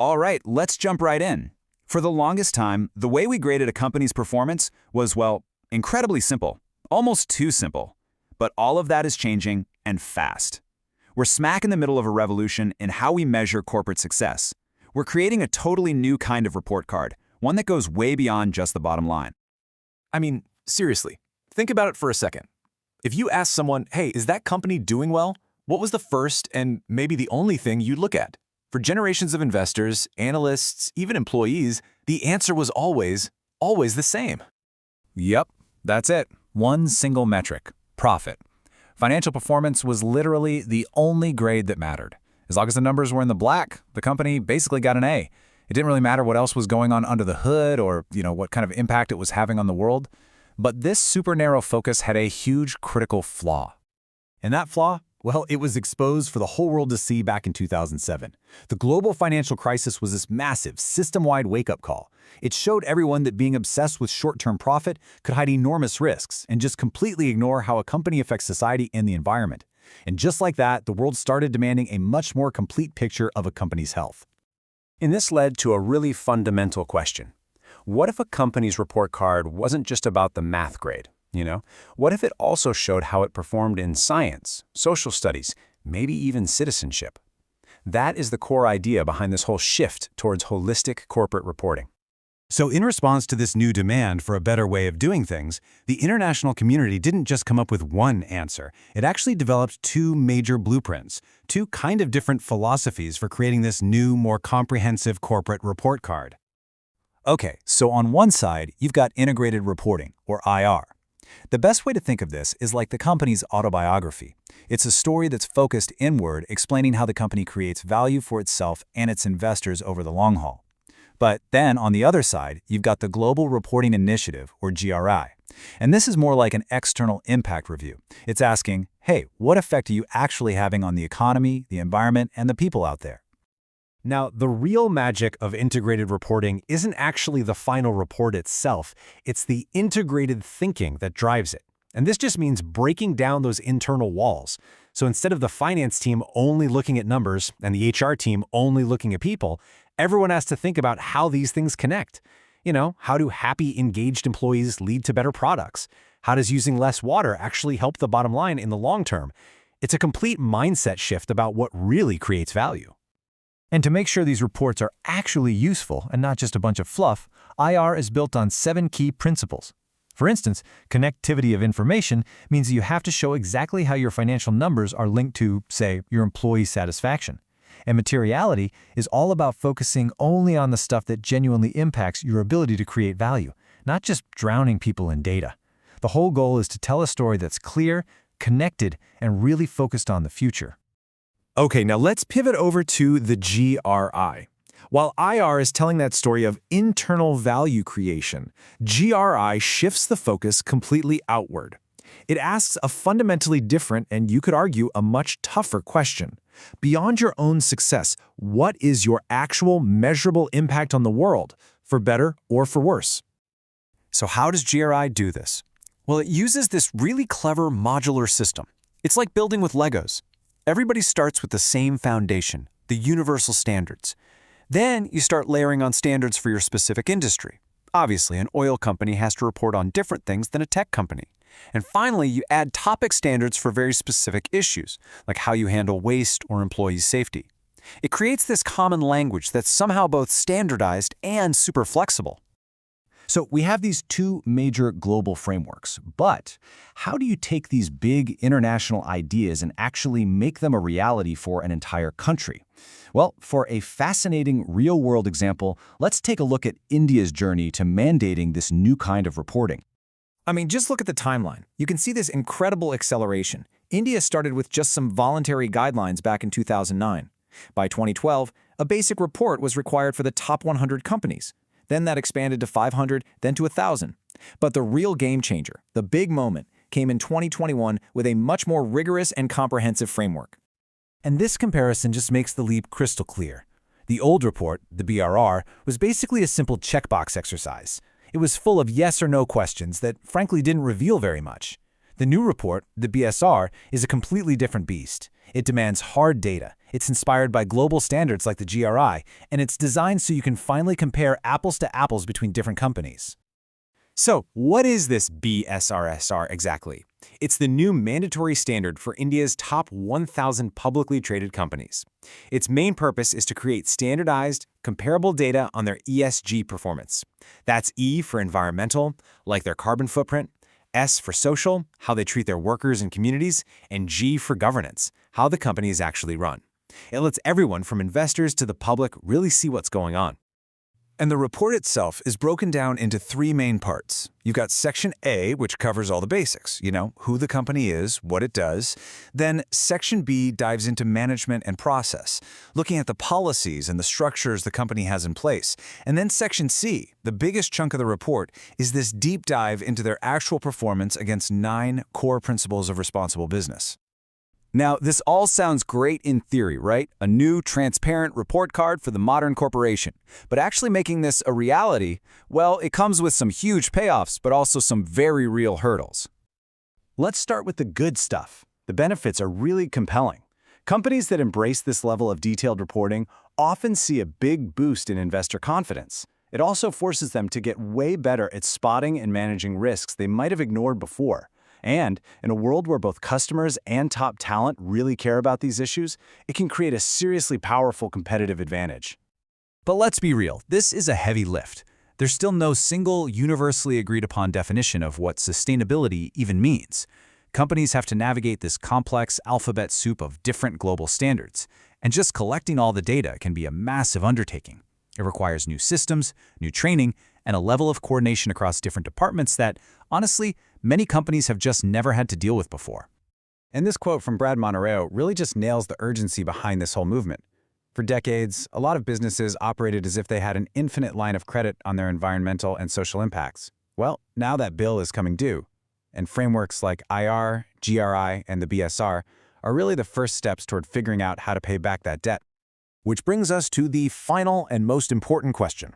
All right, let's jump right in. For the longest time, the way we graded a company's performance was, well, incredibly simple. Almost too simple. But all of that is changing, and fast. We're smack in the middle of a revolution in how we measure corporate success. We're creating a totally new kind of report card, one that goes way beyond just the bottom line. I mean, seriously, think about it for a second. If you ask someone, hey, is that company doing well? What was the first and maybe the only thing you'd look at? For generations of investors, analysts, even employees, the answer was always the same. Yep, that's it. One single metric: profit. Financial performance was literally the only grade that mattered. As long as the numbers were in the black, the company basically got an A. It didn't really matter what else was going on under the hood or, what kind of impact it was having on the world. But this super narrow focus had a huge critical flaw. And that flaw? Well, it was exposed for the whole world to see back in 2007. The global financial crisis was this massive, system-wide wake-up call. It showed everyone that being obsessed with short-term profit could hide enormous risks and just completely ignore how a company affects society and the environment. And just like that, the world started demanding a much more complete picture of a company's health. And this led to a really fundamental question. What if a company's report card wasn't just about the math grade? What if it also showed how it performed in science, social studies, maybe even citizenship? That is the core idea behind this whole shift towards holistic corporate reporting. So in response to this new demand for a better way of doing things, the international community didn't just come up with one answer. It actually developed two major blueprints, two kind of different philosophies for creating this new, more comprehensive corporate report card. Okay, so on one side, you've got integrated reporting, or IR. The best way to think of this is like the company's autobiography. It's a story that's focused inward, explaining how the company creates value for itself and its investors over the long haul. But then, on the other side, you've got the Global Reporting Initiative, or GRI. And this is more like an external impact review. It's asking, hey, what effect are you actually having on the economy, the environment, and the people out there? Now, the real magic of integrated reporting isn't actually the final report itself. It's the integrated thinking that drives it. And this just means breaking down those internal walls. So instead of the finance team only looking at numbers and the HR team only looking at people, everyone has to think about how these things connect. How do happy, engaged employees lead to better products? How does using less water actually help the bottom line in the long term? It's a complete mindset shift about what really creates value. And to make sure these reports are actually useful and not just a bunch of fluff, IR is built on 7 key principles. For instance, connectivity of information means you have to show exactly how your financial numbers are linked to, say, your employee satisfaction. And materiality is all about focusing only on the stuff that genuinely impacts your ability to create value, not just drowning people in data. The whole goal is to tell a story that's clear, connected, and really focused on the future. Okay, now let's pivot over to the GRI. While IR is telling that story of internal value creation, GRI shifts the focus completely outward. It asks a fundamentally different, and you could argue a much tougher question. Beyond your own success, what is your actual measurable impact on the world, for better or for worse? So how does GRI do this? Well, it uses this really clever modular system. It's like building with Legos. Everybody starts with the same foundation, the universal standards. Then you start layering on standards for your specific industry. Obviously, an oil company has to report on different things than a tech company. And finally, you add topic standards for very specific issues, like how you handle waste or employee safety. It creates this common language that's somehow both standardized and super flexible. So we have these two major global frameworks, but how do you take these big international ideas and actually make them a reality for an entire country? Well, for a fascinating real-world example, let's take a look at India's journey to mandating this new kind of reporting. I mean, just look at the timeline. You can see this incredible acceleration. India started with just some voluntary guidelines back in 2009. By 2012, a basic report was required for the top 100 companies. Then that expanded to 500, then to 1,000. But the real game changer, the big moment, came in 2021 with a much more rigorous and comprehensive framework. And this comparison just makes the leap crystal clear. The old report, the BRR, was basically a simple checkbox exercise. It was full of yes or no questions that frankly didn't reveal very much. The new report, the BSR, is a completely different beast. It demands hard data. It's inspired by global standards like the GRI, and it's designed so you can finally compare apples to apples between different companies. So, what is this BRSR exactly? It's the new mandatory standard for India's top 1,000 publicly traded companies. Its main purpose is to create standardized, comparable data on their ESG performance. That's E for environmental, like their carbon footprint, S for social, how they treat their workers and communities, and G for governance, how the company is actually run. It lets everyone from investors to the public really see what's going on. And the report itself is broken down into three main parts. You've got Section A, which covers all the basics, who the company is, what it does. Then Section B dives into management and process, looking at the policies and the structures the company has in place. And then Section C, the biggest chunk of the report, is this deep dive into their actual performance against 9 core principles of responsible business. Now, this all sounds great in theory, right? A new, transparent report card for the modern corporation. But actually making this a reality, well, it comes with some huge payoffs, but also some very real hurdles. Let's start with the good stuff. The benefits are really compelling. Companies that embrace this level of detailed reporting often see a big boost in investor confidence. It also forces them to get way better at spotting and managing risks they might have ignored before. And in a world where both customers and top talent really care about these issues, it can create a seriously powerful competitive advantage. But let's be real, this is a heavy lift. There's still no single, universally agreed upon definition of what sustainability even means. Companies have to navigate this complex alphabet soup of different global standards, and just collecting all the data can be a massive undertaking. It requires new systems, new training, and a level of coordination across different departments that, honestly, many companies have just never had to deal with before. And this quote from Brad Montereo really just nails the urgency behind this whole movement. For decades, a lot of businesses operated as if they had an infinite line of credit on their environmental and social impacts. Well, now that bill is coming due, and frameworks like IR, GRI, and the BSR are really the first steps toward figuring out how to pay back that debt. Which brings us to the final and most important question.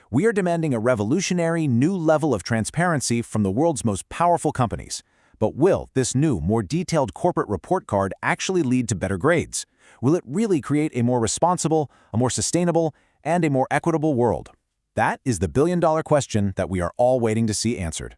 We are demanding a revolutionary new level of transparency from the world's most powerful companies. But will this new, more detailed corporate report card actually lead to better grades? Will it really create a more responsible, a more sustainable, and a more equitable world? That is the billion-dollar question that we are all waiting to see answered.